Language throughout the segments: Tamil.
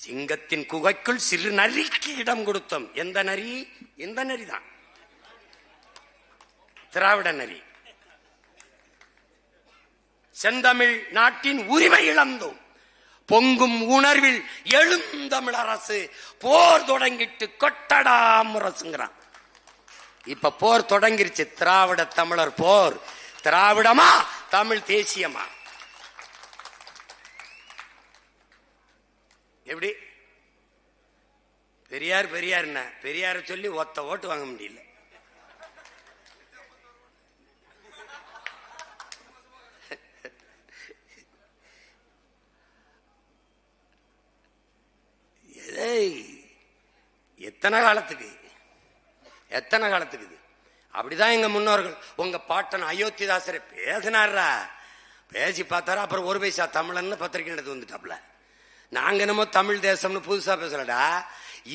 சிங்கத்தின் குகைக்குள் சிறு நரிக்கு இடம் கொடுத்தோம். எந்த நரி? இந்த நரிதான், திராவிட நரி. செந்தமிழ் நாட்டின் உரிமை இழந்தோம். பொங்கும் உணர்வில் எழுந்தமிழ் அரசு போர் தொடங்கிட்டு கொட்டடா முரசுங்கிறான். இப்ப போர் தொடங்கிருச்சு. திராவிட தமிழர் போர். திராவிடமா தமிழ் தேசியமா? எப்படி? பெரியார் பெரியார் என்ன? பெரியார சொல்லி ஒத்த ஓட்டு வாங்க முடியல. எத்தனை காலத்துக்கு எத்தனை காலத்துக்கு? அப்படிதான் எங்க முன்னோர்கள். உங்க பாட்டன் அயோத்திதாசரை பேசினாரா, பேசி பார்த்தாரா. அப்புறம் ஒரு பைசா தமிழன்னு பத்திரிகை எடுத்து வந்துட்டாப்ல. நாங்க என்னமோ தமிழ் தேசம்னு புதுசா பேசலடா.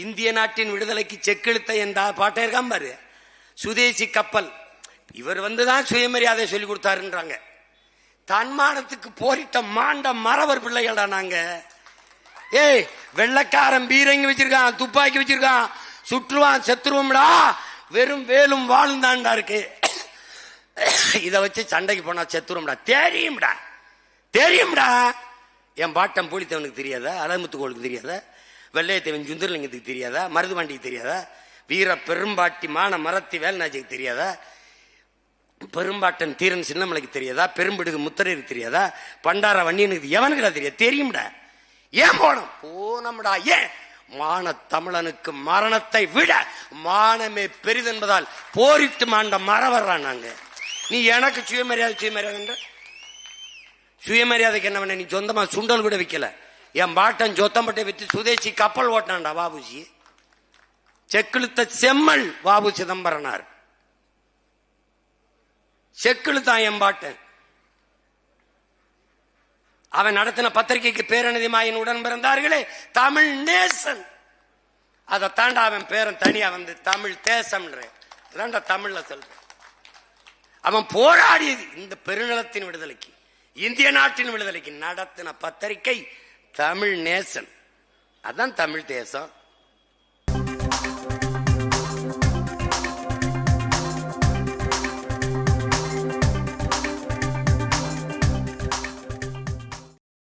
இந்திய நாட்டின் விடுதலைக்கு செக்கெழுத்த எந்த பாட்டை இருக்காம பாரு. சுதேசி கப்பல். இவர் வந்துதான் சுயமரியாதை சொல்லி கொடுத்தாருன்றாங்க. தன்மானத்துக்கு போரிட்ட மாண்ட மறவர் பிள்ளைகள்டா நாங்க. ஏய், வெள்ளக்காரன் பீரங்கி வச்சிருக்கான், துப்பாக்கி வச்சிருக்கான், சுற்றுவான், செத்துருவோம்டா. வெறும் வேலும் வாழும் தான்டா இருக்கு. இத வச்சு சண்டைக்கு போனா செத்துருவோம்டா. தெரியும்டா, தெரியும்டா. என் பாட்டம் பூலித்தவனுக்கு தெரியாதா? அலமுத்துக்கோளுக்கு தெரியாதா? வெள்ளையத்தேவன் சுந்தரலிங்கத்துக்கு தெரியாதா? மருதுபாண்டிக்கு தெரியாதா? வீர பெரும்பாட்டி மான மரத்தி வேல்நாச்சிக்கு தெரியாதா? பெரும்பாட்டன் தீரன் சின்னமலைக்கு தெரியாதா? பெரும்பிடுகு முத்தரைக்கு தெரியாதா? பண்டார வன்னியனுக்கு எவனுக்குடா தெரியாது? தெரியும்டா. ஏன் போனோம்? போனோம்டா. ஏன்? மான தமிழனுக்கு மரணத்தை விட மானமே பெரிதென்பதால் போரிட்டு மாண்ட மறவர்றான் நாங்க. நீ எனக்கு சுயமரியாதை சுயமரியாதை சுயமரியாதைக்கு என்ன பண்ண? நீ சொந்தமா சுண்டல் கூட விற்கல. என் பாட்டன் சொத்தம்பட்டை வித்து சுதேசி கப்பல் ஓட்டினான்டா வாபுஜி. செக்கிழுத்த செம்மல் வாபு சிதம்பரனார். செக்கிழுத்தான் என் பாட்டன். அவன் நடத்தின பத்திரிகைக்கு பேரணிதிமாயின் உடன் பிறந்தார்களே தமிழ் நேசன். அதை தாண்டா அவன் பேரன் தனியா வந்து தமிழ் தேசம்ன்ற தமிழ்ல சொல்ற. அவன் போராடியது இந்த பெருநிலத்தின் விடுதலைக்கு, இந்திய நாட்டின் விடுதலைக்கு நடத்தின பத்திரிகை தமிழ் நேசன். அதான் தமிழ் தேசம்.